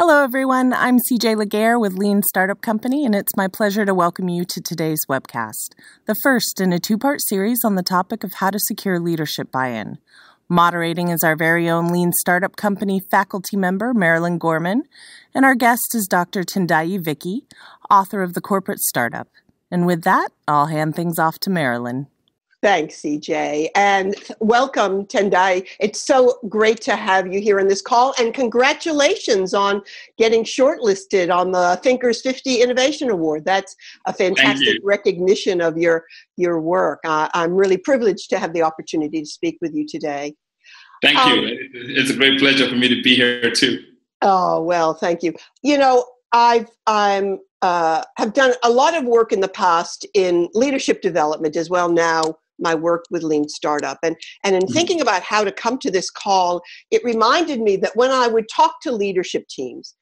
Hello, everyone. I'm CJ Laguerre with Lean Startup Company, and it's my pleasure to welcome you to today's webcast, the first in a two-part series on the topic of how to secure leadership buy-in. Moderating is our very own Lean Startup Company faculty member, Marilyn Gorman, and our guest is Dr. Tendayi Viki, author of The Corporate Startup. And with that, I'll hand things off to Marilyn. Thanks, CJ, and welcome, Tendayi. It's so great to have you here on this call, and congratulations on getting shortlisted on the Thinkers 50 Innovation Award. That's a fantastic recognition of your work. I'm really privileged to have the opportunity to speak with you today. Thank you. It's a great pleasure for me to be here too. Oh, well, thank you. You know, have done a lot of work in the past in leadership development as well now. My work with Lean Startup. And in thinking about how to come to this call, it reminded me that when I would talk to leadership teams,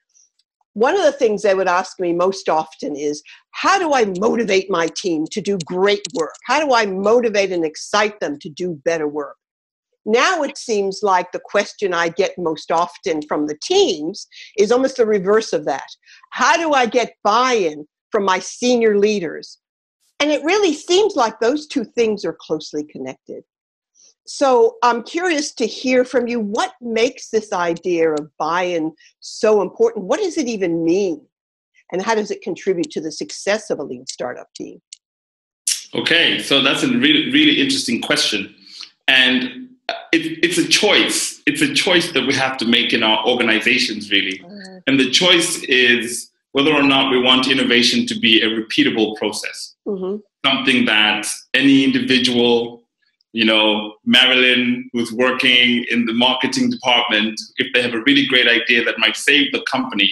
one of the things they would ask me most often is, how do I motivate my team to do great work? How do I motivate and excite them to do better work? Now it seems like the question I get most often from the teams is almost the reverse of that. How do I get buy-in from my senior leaders? And it really seems like those two things are closely connected. So I'm curious to hear from you, what makes this idea of buy-in so important? What does it even mean? And how does it contribute to the success of a lean startup team? Okay, so that's a really, really interesting question. And it's a choice. It's a choice that we have to make in our organizations, really. And the choice is whether or not we want innovation to be a repeatable process. Something that any individual, Marilyn, who's working in the marketing department, if they have a really great idea that might save the company,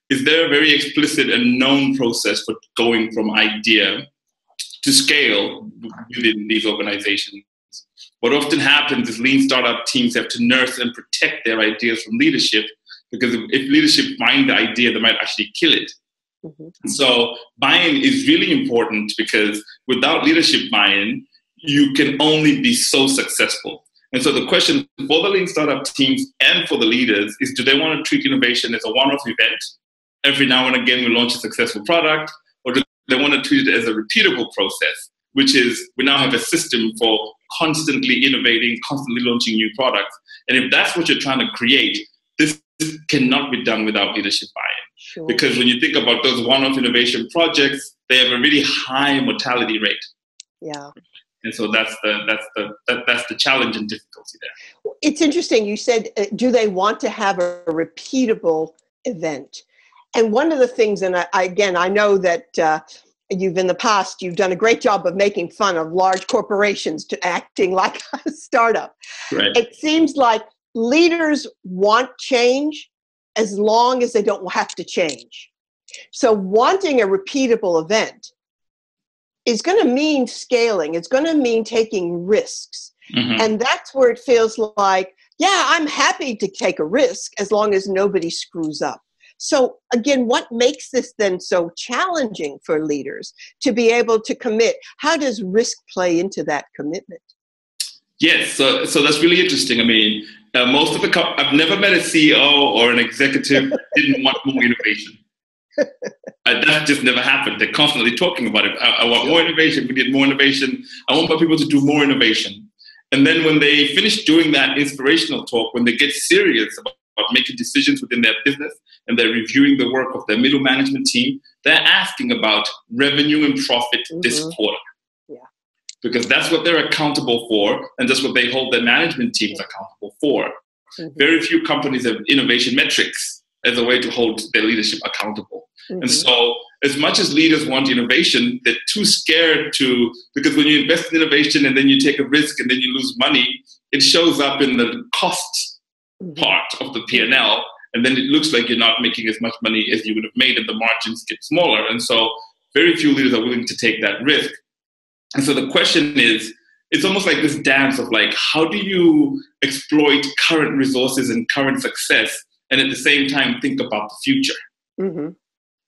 is there a very explicit and known process for going from idea to scale within these organizations? What often happens is lean startup teams have to nurse and protect their ideas from leadership, because if leadership find the idea, they might actually kill it. So buy-in is really important, because without leadership buy-in, you can only be so successful. And so the question for the lean startup teams and for the leaders is, do they want to treat innovation as a one-off event? Every now and again, we launch a successful product, or do they want to treat it as a repeatable process, which is we now have a system for constantly innovating, constantly launching new products. And if that's what you're trying to create, this cannot be done without leadership buy-in. Sure. Because when you think about those one-off innovation projects, they have a really high mortality rate. Yeah. And so that's the challenge and difficulty there. It's interesting. You said, do they want to have a repeatable event? And one of the things, and I know that you've in the past, you've done a great job of making fun of large corporations to acting like a startup. Right. It seems like leaders want change as long as they don't have to change. So wanting a repeatable event is going to mean scaling. It's going to mean taking risks. And that's where it feels like, yeah, I'm happy to take a risk as long as nobody screws up. So again, what makes this then so challenging for leaders to be able to commit? How does risk play into that commitment? Yes, so that's really interesting. I mean, most of the I've never met a CEO or an executive that didn't want more innovation. That just never happened. They're constantly talking about it. I want more innovation. We need more innovation. I want my people to do more innovation. And then when they finish doing that inspirational talk, when they get serious about making decisions within their business and they're reviewing the work of their middle management team, they're asking about revenue and profit this quarter. Because that's what they're accountable for, and that's what they hold their management teams accountable for. Very few companies have innovation metrics as a way to hold their leadership accountable. And so as much as leaders want innovation, they're too scared to, because when you invest in innovation and then you take a risk and then you lose money, it shows up in the cost part of the P&L, and then it looks like you're not making as much money as you would have made, and the margins get smaller. And so very few leaders are willing to take that risk. And so the question is, it's almost like this dance of like, how do you exploit current resources and current success and at the same time think about the future?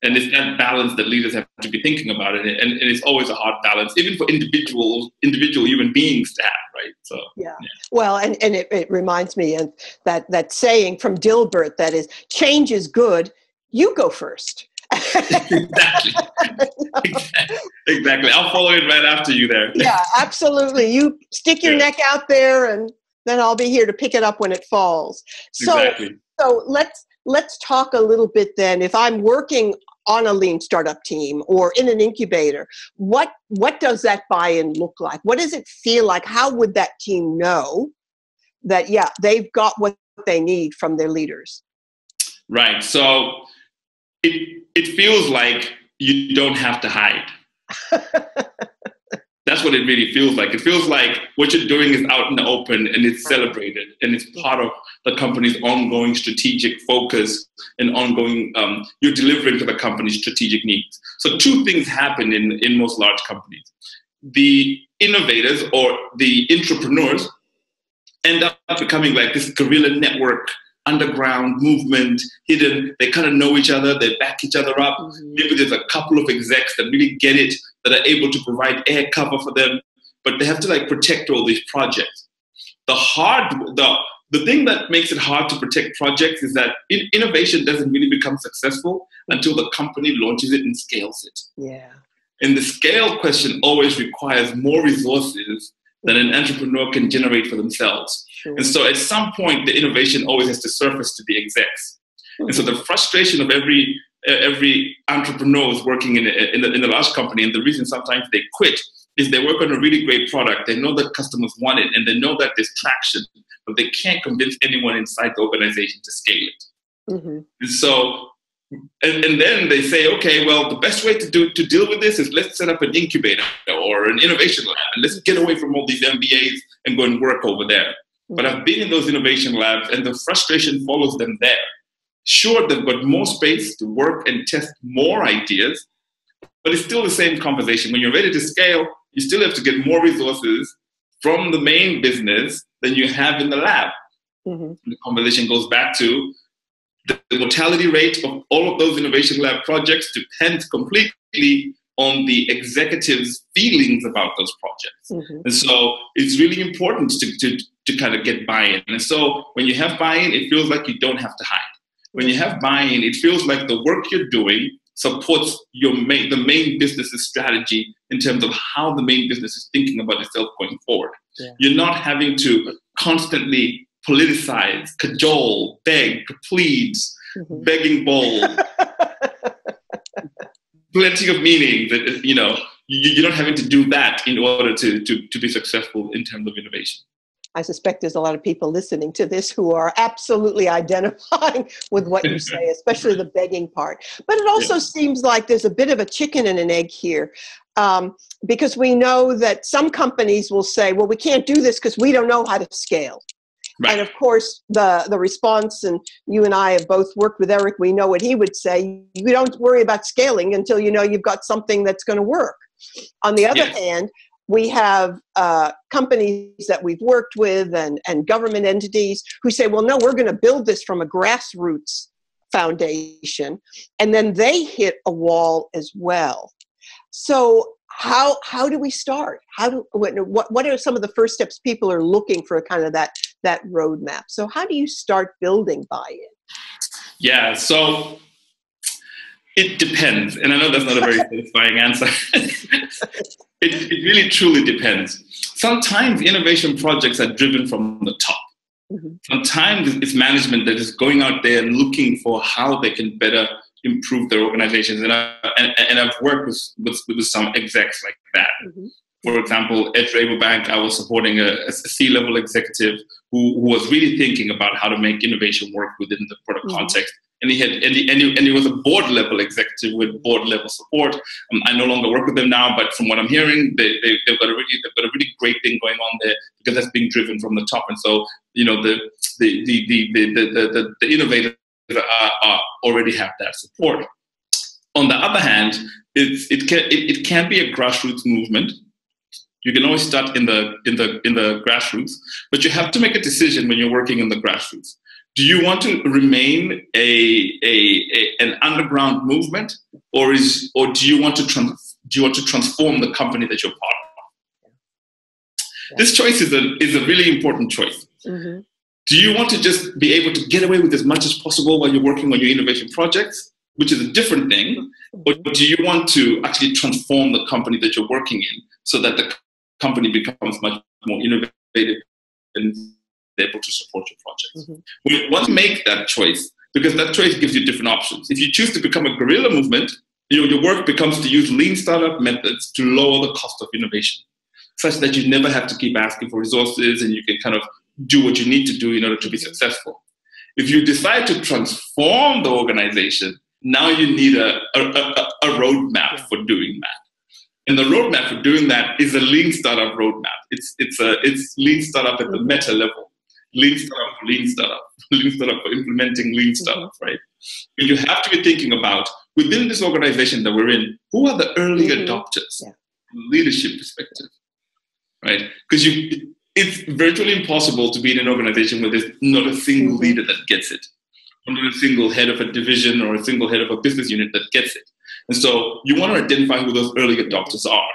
And it's that balance that leaders have to be thinking about. And it's always a hard balance, even for individual human beings to have, right? So yeah. Well, and it reminds me of that saying from Dilbert that is, change is good you go first. Exactly. Exactly. I'll follow it right after you there. Yeah, absolutely. You stick your neck out there, and then I'll be here to pick it up when it falls. Exactly. So let's talk a little bit then. If I'm working on a lean startup team or in an incubator, what does that buy-in look like? What does it feel like? How would that team know that, yeah, they've got what they need from their leaders? Right. So it feels like you don't have to hide. That's what it really feels like. It feels like what you're doing is out in the open, and it's celebrated, and it's part of the company's ongoing strategic focus and ongoing, you're delivering to the company's strategic needs. So two things happen in most large companies. The innovators or the intrapreneurs end up becoming like this guerrilla network, underground movement, hidden. They kind of know each other. They back each other up. Maybe there's a couple of execs that really get it, that are able to provide air cover for them, but they have to like protect all these projects. The thing that makes it hard to protect projects is that innovation doesn't really become successful until the company launches it and scales it. Yeah. And the scale question always requires more resources than an entrepreneur can generate for themselves. Sure. And so at some point, the innovation always has to surface to the execs. And so the frustration of every entrepreneur is working in a large company, and the reason sometimes they quit is they work on a really great product. They know that customers want it, and they know that there's traction, but they can't convince anyone inside the organization to scale it. And so, and then they say, okay, well, the best way to deal with this is let's set up an incubator or an innovation lab, and let's get away from all these MBAs and go and work over there. But I've been in those innovation labs, and the frustration follows them there. Sure, they've got more space to work and test more ideas, but it's still the same conversation. When you're ready to scale, you still have to get more resources from the main business than you have in the lab. The conversation goes back to the mortality rate of all of those innovation lab projects depends completely on the executives' feelings about those projects. And so it's really important to kind of get buy-in. And so when you have buy-in, it feels like you don't have to hide. When you have buy-in, it feels like the work you're doing supports the main business's strategy in terms of how the main business is thinking about itself going forward. You're not having to constantly politicize, cajole, beg, plead, begging bowl. Plenty of meaning that, you're not having to do that in order to be successful in terms of innovation. I suspect there's a lot of people listening to this who are absolutely identifying with what you say, especially the begging part. But it also seems like there's a bit of a chicken and an egg here, because we know that some companies will say, well, we can't do this because we don't know how to scale. Right. And of course, the response, and you and I have both worked with Eric, we know what he would say: you don't worry about scaling until you know you've got something that's going to work. On the other hand, we have companies that we've worked with and government entities who say, well, no, we're going to build this from a grassroots foundation. And then they hit a wall as well. So how do we start? What are some of the first steps people are looking for, kind of that roadmap? So how do you start building buy-in? Yeah, so it depends. And I know that's not a very satisfying answer. It really truly depends. Sometimes innovation projects are driven from the top. Sometimes it's management that is going out there and looking for how they can better improve their organizations. And I've worked with some execs like that. For example, at Rabobank, I was supporting a C-level executive who was really thinking about how to make innovation work within the product context. And he was a board level executive with board level support. I no longer work with them now, but from what I'm hearing, they've got a really great thing going on there, because that's being driven from the top. And so, the innovators already have that support. On the other hand, it can be a grassroots movement. You can always start in the grassroots, but you have to make a decision when you're working in the grassroots. Do you want to remain an underground movement, or do you want to transform the company that you're part of? This choice is a really important choice. Do you want to just be able to get away with as much as possible while you're working on your innovation projects, which is a different thing, or do you want to actually transform the company that you're working in so that the company becomes much more innovative and able to support your projects? When you want to make that choice, because that choice gives you different options. If you choose to become a guerrilla movement, your work becomes to use lean startup methods to lower the cost of innovation, such that you never have to keep asking for resources and you can kind of do what you need to do in order to be successful. If you decide to transform the organization, now you need a roadmap for doing that. And the roadmap for doing that is a lean startup roadmap. It's lean startup at the meta level. Lean startup for lean startup. Lean startup for implementing lean startup, right? And you have to be thinking about, within this organization that we're in, who are the early adopters from a leadership perspective, right? Because it's virtually impossible to be in an organization where there's not a single leader that gets it, not a single head of a division or a single head of a business unit that gets it. And so you want to identify who those early adopters are.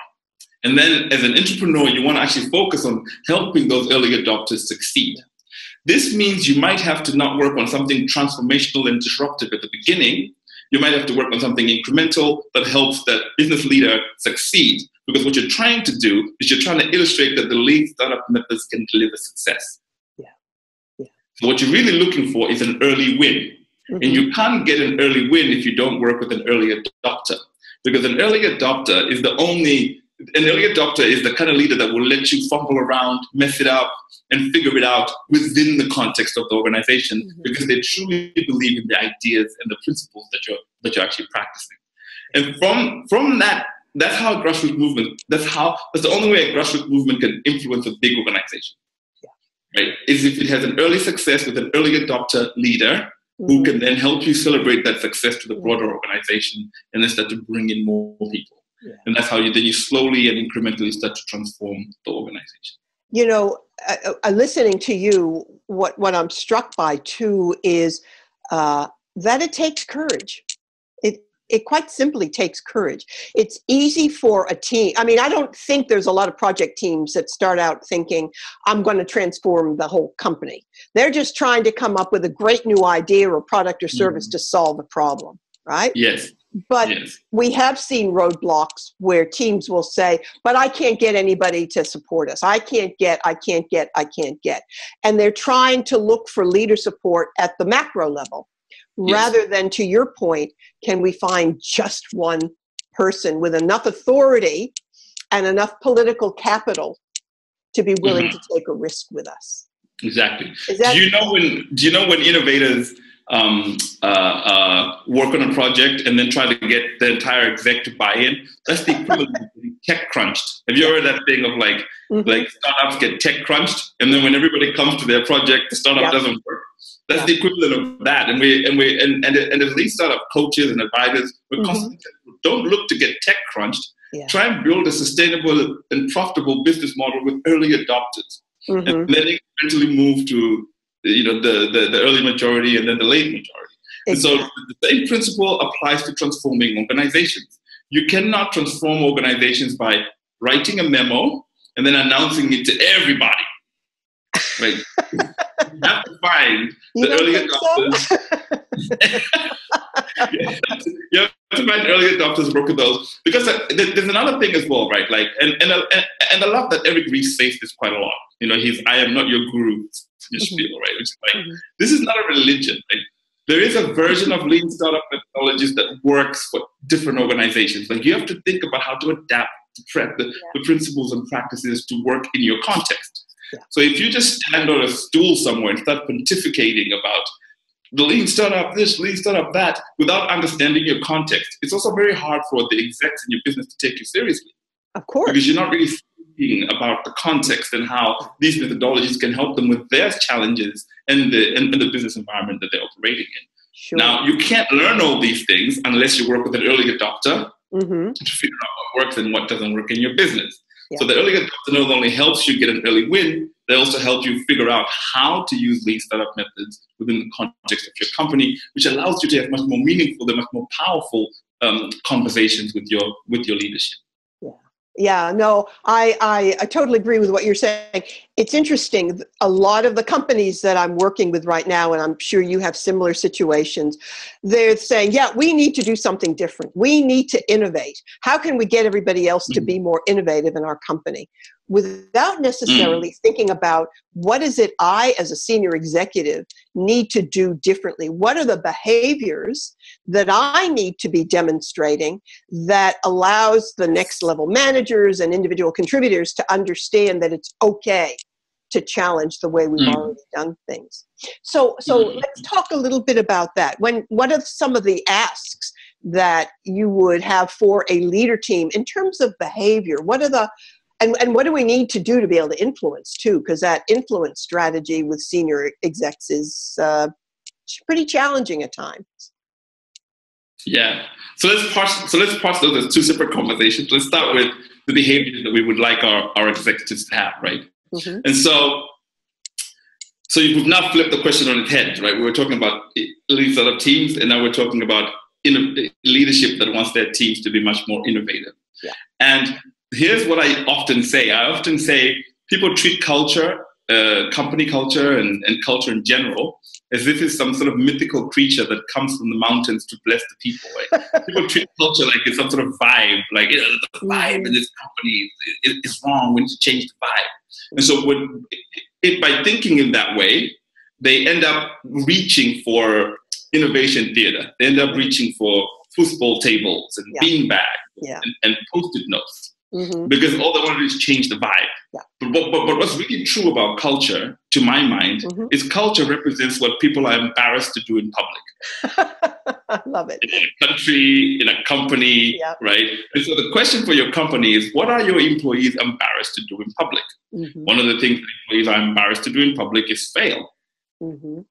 And then as an entrepreneur, you want to actually focus on helping those early adopters succeed. This means you might have to not work on something transformational and disruptive at the beginning. You might have to work on something incremental that helps that business leader succeed. Because what you're trying to do is you're trying to illustrate that the lean startup methods can deliver success. So what you're really looking for is an early win. And you can't get an early win if you don't work with an early adopter. Because an early adopter is the kind of leader that will let you fumble around, mess it up, and figure it out within the context of the organization, because they truly believe in the ideas and the principles that you're actually practicing. And from that, that's how a grassroots movement, that's the only way a grassroots movement can influence a big organization. Right? Is if it has an early success with an early adopter leader who can then help you celebrate that success to the broader organization and then start to bring in more people. And that's how you slowly and incrementally start to transform the organization. You know, listening to you, what I'm struck by too is that it takes courage. It quite simply takes courage. It's easy for a team. I mean, I don't think there's a lot of project teams that start out thinking, I'm going to transform the whole company. They're just trying to come up with a great new idea or product or service to solve a problem, right? Yes. But we have seen roadblocks where teams will say, but I can't get anybody to support us. I can't get. And they're trying to look for leader support at the macro level. Rather than, to your point, can we find just one person with enough authority and enough political capital to be willing to take a risk with us? Exactly. Do you know when innovators work on a project and then try to get the entire exec to buy in? That's the equivalent of getting tech crunched. Have you ever heard that thing of like startups get tech crunched, and then when everybody comes to their project, the startup doesn't work? That's the equivalent of that. And as lead startup coaches and advisors, we're constantly don't look to get tech crunched. Try and build a sustainable and profitable business model with early adopters, and then incrementally move to the early majority and then the late majority. And so the same principle applies to transforming organizations. You cannot transform organizations by writing a memo and then announcing it to everybody. Right? You have to find the early adopters. You have to find early adopters, work with those. Because there's another thing as well, right? Like, and I love that Eric Ries says this quite a lot. You know, I am not your guru, spiel, right? Which is like, this is not a religion, right? There is a version of lean startup methodologies that works for different organizations. Like, you have to think about how to adapt the principles and practices to work in your context. So if you just stand on a stool somewhere and start pontificating about the lean startup this, lean startup that, without understanding your context, it's also very hard for the execs in your business to take you seriously. Of course. Because you're not really thinking about the context and how these methodologies can help them with their challenges and the business environment that they're operating in. Sure. Now, you can't learn all these things unless you work with an early adopter to figure out what works and what doesn't work in your business. So the early adopter not only helps you get an early win, they also help you figure out how to use lean startup methods within the context of your company, which allows you to have much more meaningful, much more powerful conversations with your leadership. Yeah, no, I totally agree with what you're saying. It's interesting. A lot of the companies that I'm working with right now, and I'm sure you have similar situations, they're saying, yeah, we need to do something different. We need to innovate. How can we get everybody else to be more innovative in our company? Without necessarily thinking about what is it I, as a senior executive, need to do differently? What are the behaviors that I need to be demonstrating that allows the next level managers and individual contributors to understand that it's okay to challenge the way we've already done things? So let's talk a little bit about that. What are some of the asks that you would have for a leader team in terms of behavior? What are the And what do we need to do to be able to influence too? Because that influence strategy with senior execs is pretty challenging at times. Yeah. So let's parse those as two separate conversations. Let's start with the behaviors that we would like our executives to have, right? Mm-hmm. And so you've now flipped the question on its head, right? We were talking about leading startup teams, and now we're talking about leadership that wants their teams to be much more innovative. Yeah. And here's what I often say. I often say people treat culture, company culture and culture in general, as if it's some sort of mythical creature that comes from the mountains to bless the people. Right? People treat culture like it's some sort of vibe, like the vibe in this company is wrong, we need to change the vibe. And so by thinking in that way, they end up reaching for innovation theater. They end up reaching for foosball tables and beanbags and Post-it notes. Mm-hmm. Because all they want to do is change the vibe. Yeah. But what's really true about culture, to my mind, is culture represents what people are embarrassed to do in public. I love it. In a country, in a company, right? And so the question for your company is, what are your employees embarrassed to do in public? Mm-hmm. One of the things that employees are embarrassed to do in public is fail. Mm-hmm.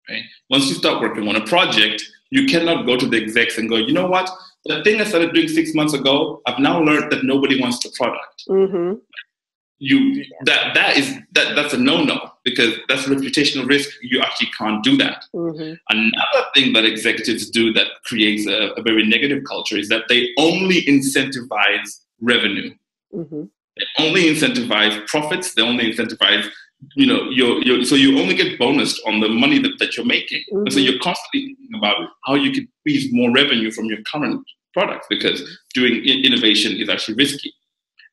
Right? Once you start working on a project, you cannot go to the execs and go, you know what? The thing I started doing 6 months ago, I've now learned that nobody wants the product. Mm-hmm. That's a no-no, because that's a reputational risk. You actually can't do that. Mm-hmm. Another thing that executives do that creates a very negative culture is that they only incentivize revenue. Mm-hmm. They only incentivize profits. They only incentivize, so you only get bonused on the money that you're making. Mm-hmm. And so you're constantly thinking about how you can squeeze more revenue from your current products, because doing innovation is actually risky.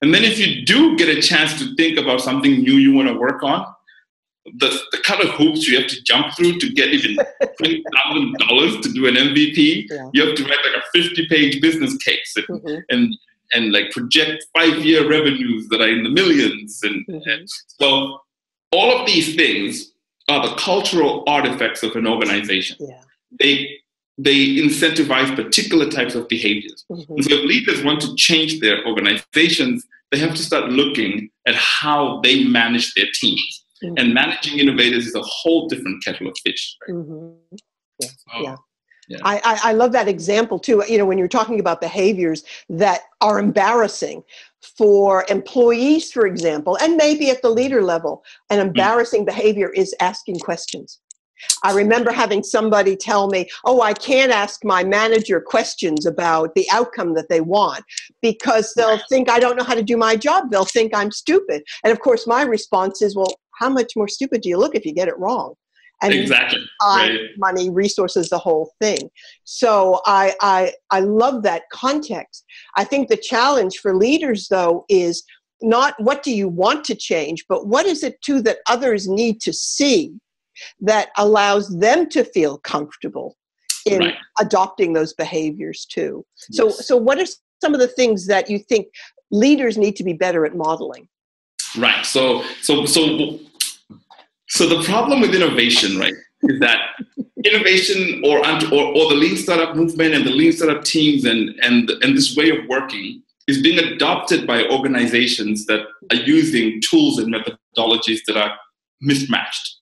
And then if you do get a chance to think about something new you want to work on, the kind of hoops you have to jump through to get even $20,000 to do an MVP, you have to write like a 50-page business case and like project 5-year revenues that are in the millions. And so all of these things are the cultural artifacts of an organization. Yeah. They incentivize particular types of behaviors. Mm-hmm. And so if leaders want to change their organizations, they have to start looking at how they manage their teams. Mm-hmm. And managing innovators is a whole different kettle of fish. Right? Mm-hmm. Yeah. Yeah. I love that example too. When you're talking about behaviors that are embarrassing for employees, for example, and maybe at the leader level, an embarrassing behavior is asking questions. I remember having somebody tell me, I can't ask my manager questions about the outcome that they want because they'll think I don't know how to do my job. They'll think I'm stupid. And of course, my response is, well, how much more stupid do you look if you get it wrong? And exactly. Money, resources, the whole thing. So I love that context. I think the challenge for leaders, though, is not what do you want to change, but what is it too that others need to see that allows them to feel comfortable in adopting those behaviors too. Yes. So what are some of the things that you think leaders need to be better at modeling? Right. So the problem with innovation, right, is that innovation or the lean startup movement and the lean startup teams and this way of working is being adopted by organizations that are using tools and methodologies that are mismatched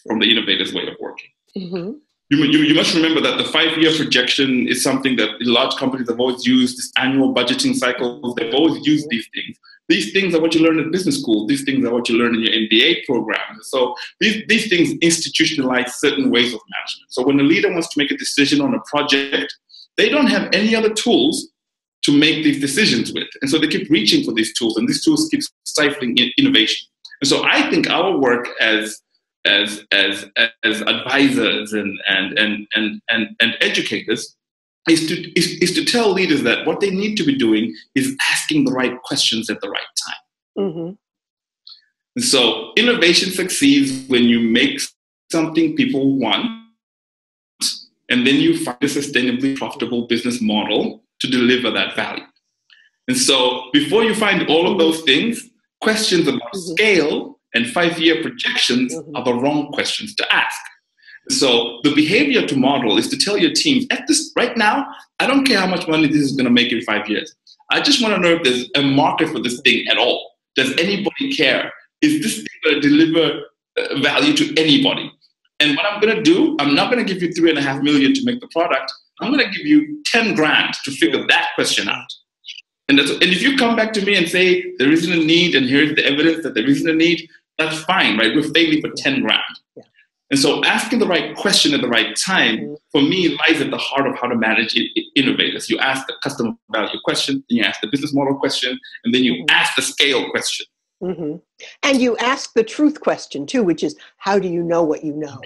from the innovators' way of working. Mm-hmm. You must remember that the 5-year projection is something that large companies have always used, this annual budgeting cycle. They've always used these things. These things are what you learn in business school. These things are what you learn in your MBA program. So these things institutionalize certain ways of management. So when a leader wants to make a decision on a project, they don't have any other tools to make these decisions with. And so they keep reaching for these tools, and these tools keep stifling innovation. And so I think our work as advisors and educators is to tell leaders that what they need to be doing is asking the right questions at the right time. Mm-hmm. And so innovation succeeds when you make something people want, and then you find a sustainably profitable business model to deliver that value. And so before you find all of those things, questions about scale and 5-year projections are the wrong questions to ask. So the behavior to model is to tell your teams, at this right now, I don't care how much money this is going to make in 5 years. I just want to know if there's a market for this thing at all. Does anybody care? Is this thing going to deliver value to anybody? And what I'm going to do, I'm not going to give you $3.5 million to make the product. I'm going to give you 10 grand to figure that question out. And if you come back to me and say there isn't a need, and here's the evidence that there isn't a need, that's fine, right? We're failing for 10 grand. Yeah. And so asking the right question at the right time, for me, lies at the heart of how to manage innovators. You ask the customer value question, then you ask the business model question, and then you ask the scale question. Mm-hmm. And you ask the truth question too, which is, how do you know what you know?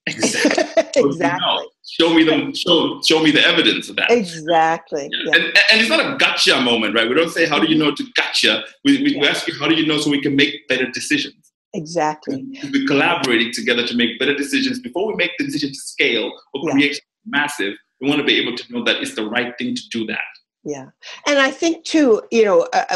Exactly. Exactly. Show me the evidence of that. Exactly. Yeah. And it's not a gotcha moment, right? We don't say, how do you know to gotcha? We ask you, how do you know so we can make better decisions? Exactly. We're collaborating together to make better decisions. Before we make the decision to scale or create something massive, we want to be able to know that it's the right thing to do that. Yeah. And I think too,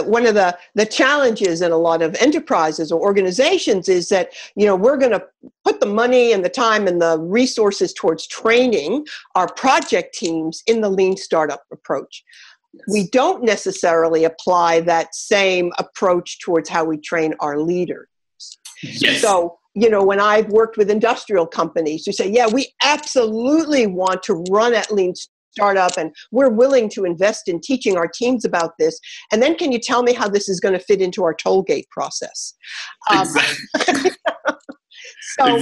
one of the challenges in a lot of enterprises or organizations is that, we're going to put the money and the time and the resources towards training our project teams in the lean startup approach. Yes. We don't necessarily apply that same approach towards how we train our leaders. Yes. So, when I've worked with industrial companies who say, yeah, we absolutely want to run at lean startup, and we're willing to invest in teaching our teams about this. And then can you tell me how this is going to fit into our toll gate process? Exactly. So,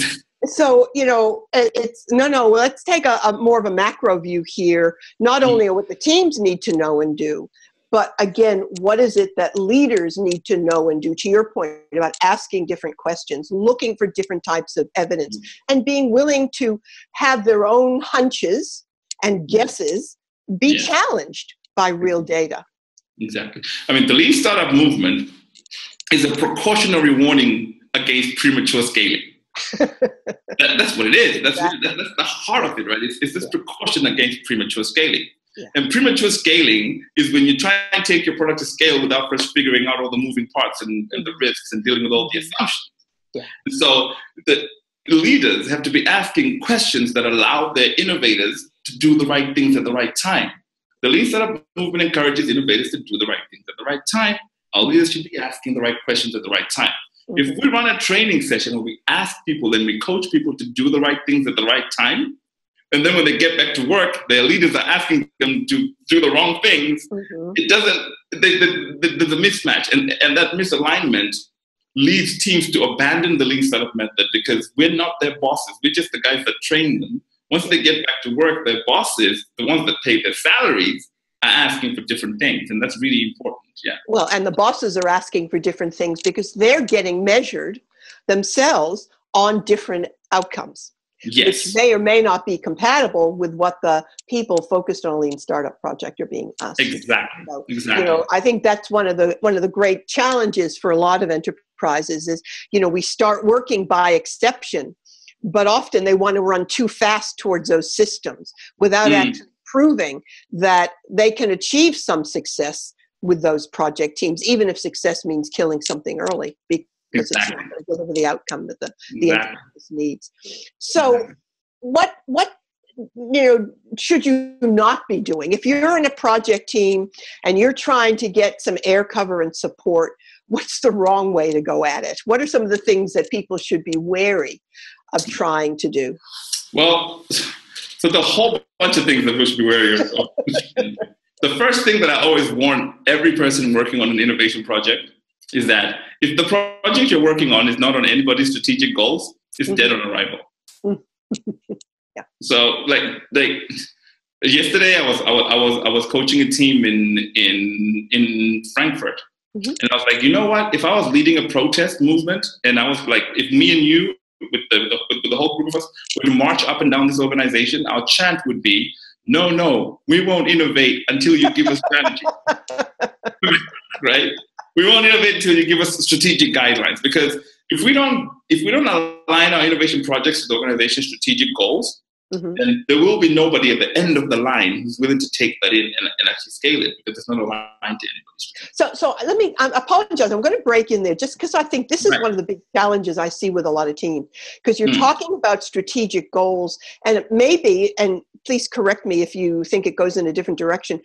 it's no, let's take a more of a macro view here, not only what the teams need to know and do, but again, what is it that leaders need to know and do, to your point about asking different questions, looking for different types of evidence, and being willing to have their own hunches and guesses be challenged by real data. Exactly. I mean, the lean startup movement is a precautionary warning against premature scaling. That's what it is. That's the heart of it, right? It's this precaution against premature scaling. Yeah. And premature scaling is when you try and take your product to scale without first figuring out all the moving parts and the risks and dealing with all the assumptions. Yeah. And so the leaders have to be asking questions that allow their innovators to do the right things at the right time. The lean startup movement encourages innovators to do the right things at the right time. Our leaders should be asking the right questions at the right time. Mm-hmm. If we run a training session where we ask people and we coach people to do the right things at the right time, and then when they get back to work, their leaders are asking them to do the wrong things, it doesn't, there's a mismatch. And that misalignment leads teams to abandon the lean startup method because we're not their bosses. We're just the guys that train them. Once they get back to work, their bosses, the ones that pay their salaries, are asking for different things. And that's really important. Yeah. Well, and the bosses are asking for different things because they're getting measured themselves on different outcomes. Yes. Which may or may not be compatible with what the people focused on a lean startup project are being asked. Exactly. So, exactly. I think that's one of the great challenges for a lot of enterprises is, we start working by exception, but often they want to run too fast towards those systems without actually proving that they can achieve some success with those project teams, even if success means killing something early. Because it's not going to deliver the outcome that the enterprise needs. So what should you not be doing? If you're in a project team and you're trying to get some air cover and support, what's the wrong way to go at it? What are some of the things that people should be wary of trying to do? Well, so the whole bunch of things that we should be wary of. The first thing that I always warn every person working on an innovation project is that if the project you're working on is not on anybody's strategic goals, it's dead on arrival. Yeah. So, like Yesterday, I was coaching a team in Frankfurt, and I was like, you know what? If I was leading a protest movement, and I was like, if me and you with the whole group of us were to march up and down this organization, our chant would be, no, we won't innovate until you give us strategy, right? We won't innovate until you give us strategic guidelines, because if we don't align our innovation projects with the organization's strategic goals, then there will be nobody at the end of the line who's willing to take that in and actually scale it, because it's not aligned to anybody's. So I apologize. I'm going to break in there just because I think this is one of the big challenges I see with a lot of teams, because you're talking about strategic goals, and maybe, and please correct me if you think it goes in a different direction,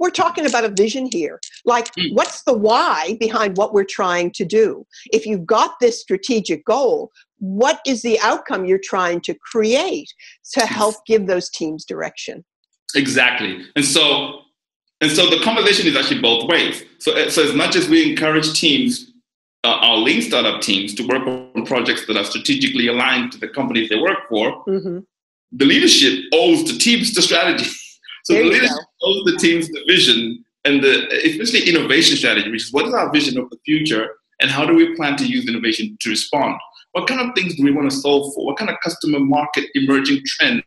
we're talking about a vision here. Like, what's the why behind what we're trying to do? If you've got this strategic goal, what is the outcome you're trying to create to help give those teams direction? Exactly. And so the conversation is actually both ways. So as much as we encourage teams, our lean startup teams, to work on projects that are strategically aligned to the companies they work for, the leadership owes the teams the strategy. So the leadership owes the teams the vision, and especially innovation strategy, which is what is our vision of the future, and how do we plan to use innovation to respond? What kind of things do we want to solve for? What kind of customer market emerging trends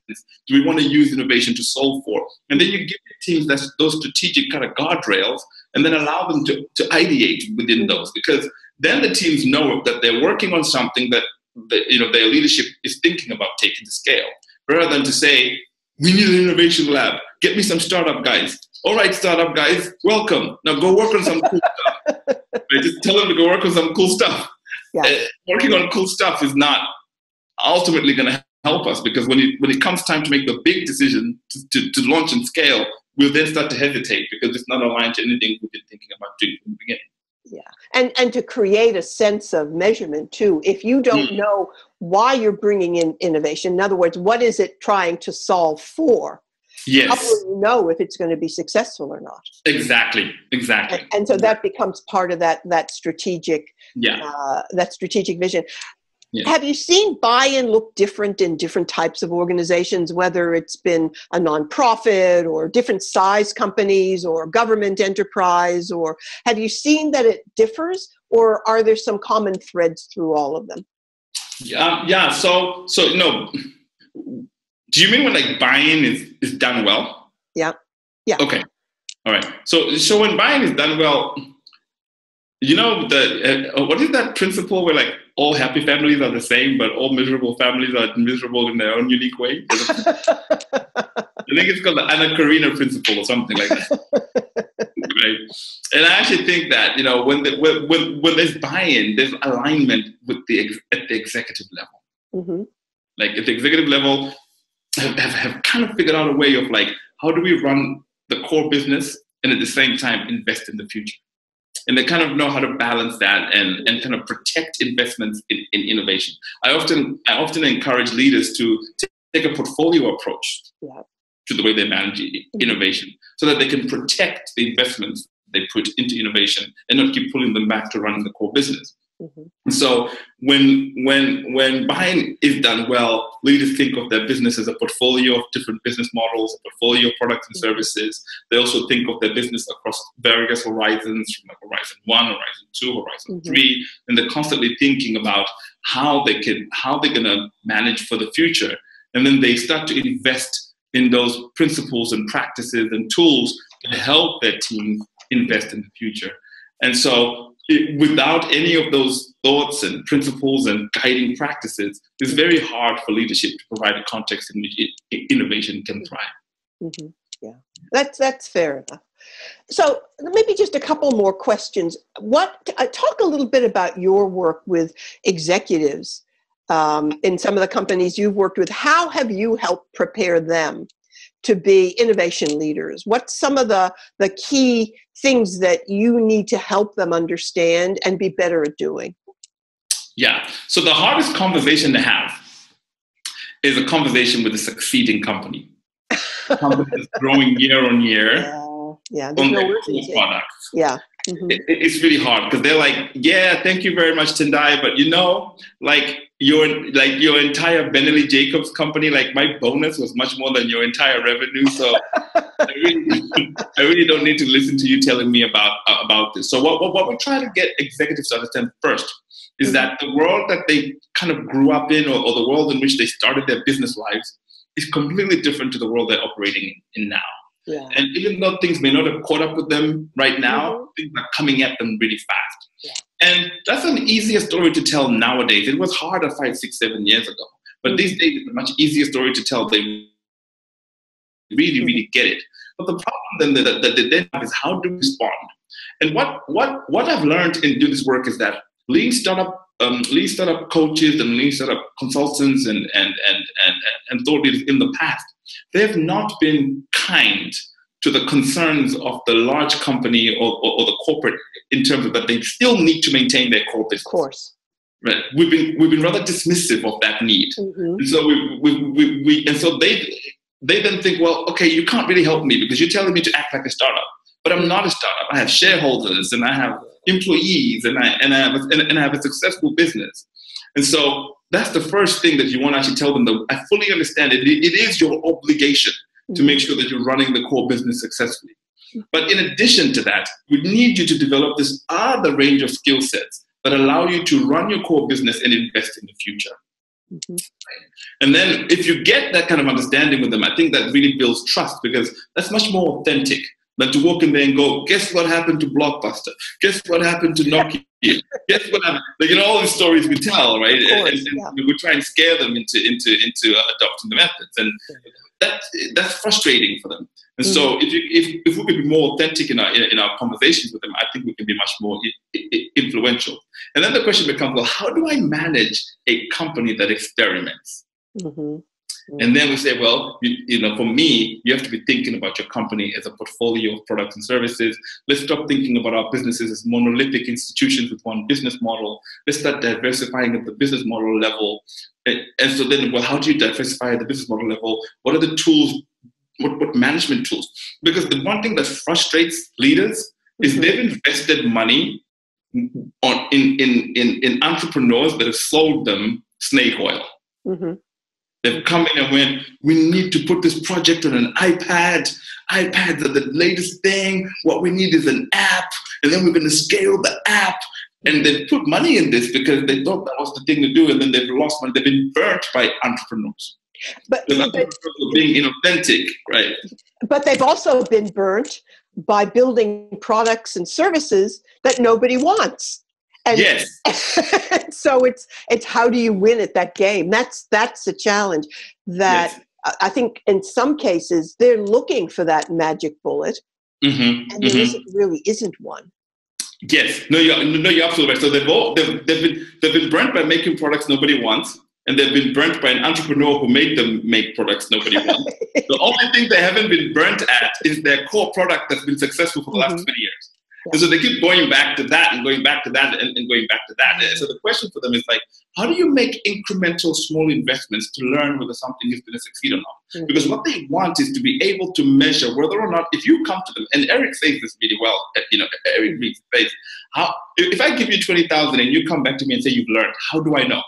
do we want to use innovation to solve for? And then you give teams those strategic kind of guardrails, and then allow them to ideate within those, because then the teams know that they're working on something that their leadership is thinking about taking to scale, rather than to say, we need an innovation lab. Get me some startup guys. All right, startup guys, welcome. Now go work on some cool stuff. Right? Just tell them to go work on some cool stuff. Yeah. Working on cool stuff is not ultimately going to help us, because when it comes time to make the big decision to launch and scale, we'll then start to hesitate because it's not aligned to anything we've been thinking about doing from the beginning. Yeah, and to create a sense of measurement too. If you don't know why you're bringing in innovation, in other words, what is it trying to solve for? Yes. How will you know if it's going to be successful or not? Exactly. And so that becomes part of that strategic vision. Yeah. Have you seen buy-in look different in different types of organizations, whether it's been a nonprofit or different size companies or government enterprise, or have you seen that it differs, or are there some common threads through all of them? Yeah. So no. Do you mean when like buy-in is done well? Yeah. Okay. All right. So when buy-in is done well, what is that principle where like all happy families are the same, but all miserable families are miserable in their own unique way? I think it's called the Anna Karenina principle or something like that. Right? And I actually think that when there's buy-in, there's alignment with at the executive level. Like at the executive level, have kind of figured out a way of like, how do we run the core business and at the same time invest in the future? And they kind of know how to balance that and kind of protect investments in innovation. I often encourage leaders to take a portfolio approach to the way they manage innovation, so that they can protect the investments they put into innovation and not keep pulling them back to running the core business. And so when buy-in is done well, leaders think of their business as a portfolio of different business models, a portfolio of products and services. They also think of their business across various horizons, from like Horizon 1, Horizon 2, Horizon 3, and they're constantly thinking about how they're going to manage for the future. And then they start to invest in those principles and practices and tools to help their team invest in the future. And so without any of those thoughts and principles and guiding practices, it's very hard for leadership to provide a context in which innovation can thrive. Yeah, that's fair enough. So maybe just a couple more questions. Talk a little bit about your work with executives in some of the companies you've worked with. How have you helped prepare them to be innovation leaders? What's some of the key things that you need to help them understand and be better at doing? Yeah. So the hardest conversation to have is a conversation with a succeeding company. A company that's growing year on year on their core products. Yeah. It's really hard because they're like, yeah, thank you very much, Tendayi, but your entire Benelli Jacobs company, like my bonus was much more than your entire revenue. So I really don't need to listen to you telling me about this. So what we try to get executives to understand first is that the world that they kind of grew up in, or the world in which they started their business lives, is completely different to the world they're operating in now. Yeah. And even though things may not have caught up with them right now, things are coming at them really fast. Yeah. And that's an easier story to tell nowadays. It was harder 5, 6, 7 years ago. But these days, it's a much easier story to tell. They really get it. But the problem then that they then have is how to respond. And what I've learned in doing this work is that lean startup coaches and lean startup consultants and thought leaders in the past, they have not been kind to the concerns of the large company or the corporate in terms of that they still need to maintain their core business. Of course. Right. We've been rather dismissive of that need. And so so they then think, well, okay, you can't really help me because you're telling me to act like a startup. But I'm not a startup. I have shareholders and I have employees and I have a successful business. And so that's the first thing that you want to actually tell them, that I fully understand it. It is your obligation to make sure that you're running the core business successfully. But in addition to that, we need you to develop this other range of skill sets that allow you to run your core business and invest in the future. And then if you get that kind of understanding with them, I think that really builds trust, because that's much more authentic than to walk in there and go, guess what happened to Blockbuster? Guess what happened to Nokia? Guess what happened? Like, all these stories we tell, right? And we try and scare them into adopting the methods. And that's frustrating for them. And so if we could be more authentic in our conversations with them, I think we can be much more influential. And then the question becomes, well, how do I manage a company that experiments? And then we say, well, for me, you have to be thinking about your company as a portfolio of products and services. Let's stop thinking about our businesses as monolithic institutions with one business model. Let's start diversifying at the business model level. And so then, well, how do you diversify at the business model level? What are the tools? What management tools? Because the one thing that frustrates leaders is they've invested money in entrepreneurs that have sold them snake oil. They've come in and went, we need to put this project on an iPad. iPads are the latest thing. What we need is an app. And then we're going to scale the app. And they've put money in this because they thought that was the thing to do. And then they've lost money. They've been burnt by entrepreneurs. But being inauthentic, right? But they've also been burnt by building products and services that nobody wants. And yes. So it's how do you win at that game? That's the challenge. That I think in some cases they're looking for that magic bullet, and there really isn't one. Yes, no, you're absolutely right. So they've been burnt by making products nobody wants, and they've been burnt by an entrepreneur who made them make products nobody wants. The only thing they haven't been burnt at is their core product that's been successful for the last 20 years. And so they keep going back to that and going back to that and going back to that. And so the question for them is like, how do you make incremental small investments to learn whether something is going to succeed or not? Because what they want is to be able to measure whether or not, if you come to them, and Eric says this really well, Eric Reed says, if I give you 20,000 and you come back to me and say you've learned, how do I know?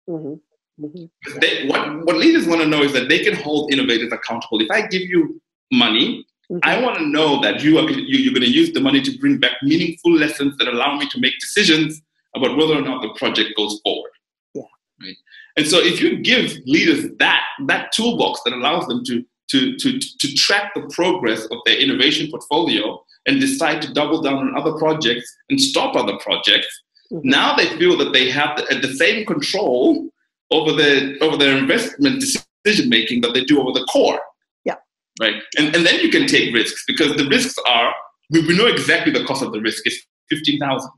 What leaders want to know is that they can hold innovators accountable. If I give you money, I want to know that you're going to use the money to bring back meaningful lessons that allow me to make decisions about whether or not the project goes forward. Right? And so if you give leaders that toolbox that allows them to track the progress of their innovation portfolio and decide to double down on other projects and stop other projects, now they feel that they have the same control over their investment decision making that they do over the core. Right. And then you can take risks, because the risks are, we know exactly the cost of the risk is 15,000.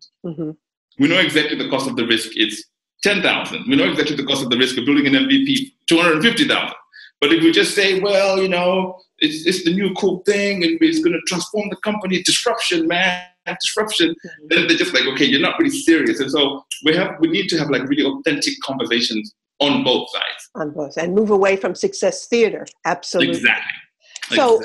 We know exactly the cost of the risk is 10,000. We know exactly the cost of the risk of building an MVP, 250,000. But if we just say, well, it's the new cool thing and it's going to transform the company, disruption, man, disruption, then they're just like, okay, you're not really serious. And so we need to have like really authentic conversations on both sides. On both, and move away from success theater. Absolutely. Exactly. So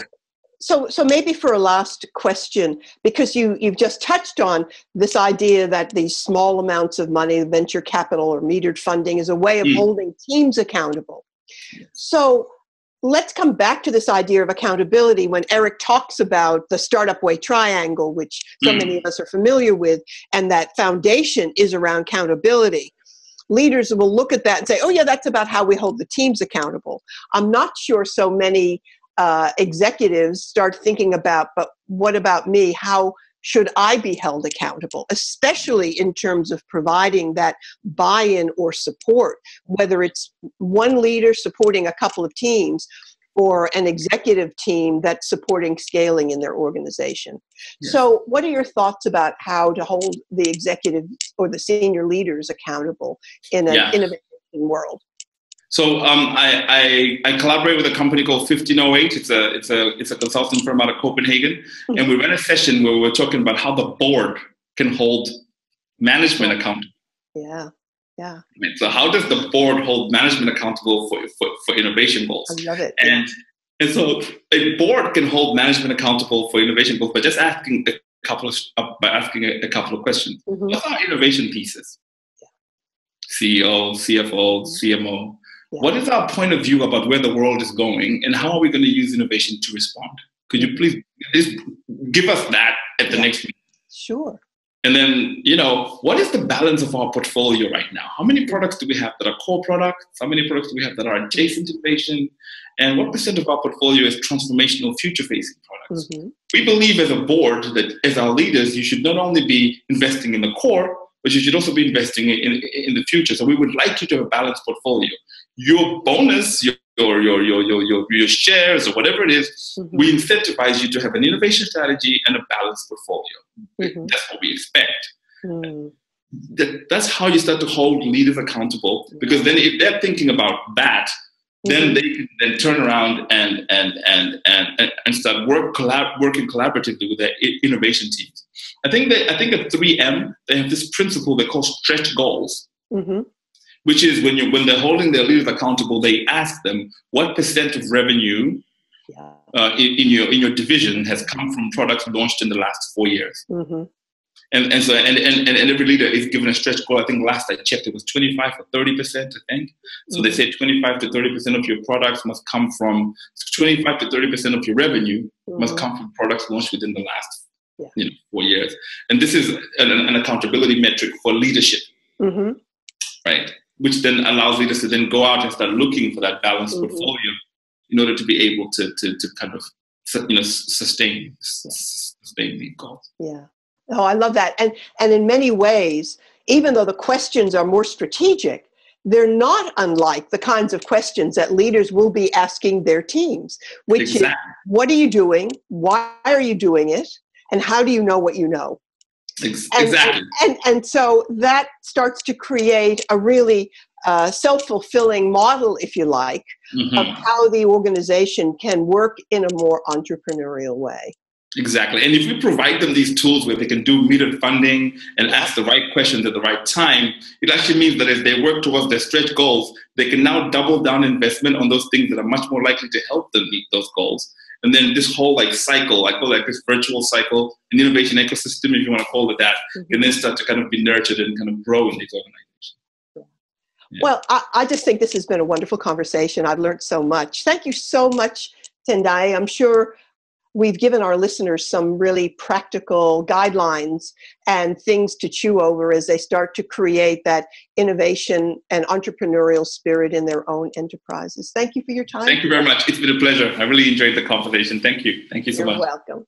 So maybe for a last question, because you've just touched on this idea that these small amounts of money, venture capital or metered funding, is a way of holding teams accountable. So let's come back to this idea of accountability when Eric talks about the startup way triangle, which so many of us are familiar with, and that foundation is around accountability. Leaders will look at that and say, oh yeah, that's about how we hold the teams accountable. I'm not sure so many executives start thinking about, but what about me? How should I be held accountable, especially in terms of providing that buy-in or support, whether it's one leader supporting a couple of teams or an executive team that's supporting scaling in their organization. Yes. So what are your thoughts about how to hold the executive or the senior leaders accountable in an innovation world? So I collaborate with a company called 1508. It's a consulting firm out of Copenhagen, and we ran a session where we were talking about how the board can hold management accountable. Yeah. So how does the board hold management accountable for innovation goals? I love it. And so a board can hold management accountable for innovation goals by just asking a couple of questions. What are innovation pieces? CEO, CFO, CMO. Yeah. What is our point of view about where the world is going, and how are we going to use innovation to respond? Could you please give us that at the next meeting? Sure. And then, what is the balance of our portfolio right now? How many products do we have that are core products? How many products do we have that are adjacent innovation? And what % of our portfolio is transformational, future-facing products? We believe as a board that as our leaders, you should not only be investing in the core, but you should also be investing in the future. So we would like you to have a balanced portfolio. Your bonus, your shares or whatever it is, we incentivize you to have an innovation strategy and a balanced portfolio. That's what we expect. That's how you start to hold leaders accountable, because then if they're thinking about that, then they can then turn around and start working collaboratively with their innovation teams. I think at 3M, they have this principle they call stretch goals. Which is when they're holding their leaders accountable, they ask them what % of revenue in your division has come from products launched in the last 4 years. And so every leader is given a stretch goal. I think last I checked, it was 25 or 30%. I think so. They say 25 to 30% of your products must come from 25 to 30% of your revenue must come from products launched within the last 4 years. And this is an accountability metric for leadership, right? Which then allows leaders to then go out and start looking for that balanced portfolio in order to be able to kind of sustain these goals. Yeah. Oh, I love that. And in many ways, even though the questions are more strategic, they're not unlike the kinds of questions that leaders will be asking their teams, which is, what are you doing? Why are you doing it? And how do you know what you know? Exactly. And so that starts to create a really self-fulfilling model, if you like, of how the organization can work in a more entrepreneurial way. Exactly. And if we provide them these tools where they can do metered funding and ask the right questions at the right time, it actually means that as they work towards their stretch goals, they can now double down investment on those things that are much more likely to help them meet those goals. And then this whole cycle, I call it this virtual cycle, an innovation ecosystem, if you want to call it that, can then start to kind of be nurtured and kind of grow in these organizations. Yeah. Well, I just think this has been a wonderful conversation. I've learned so much. Thank you so much, Tendayi. I'm sure we've given our listeners some really practical guidelines and things to chew over as they start to create that innovation and entrepreneurial spirit in their own enterprises. Thank you for your time. Thank you very much. It's been a pleasure. I really enjoyed the conversation. Thank you. Thank you so much. You're welcome.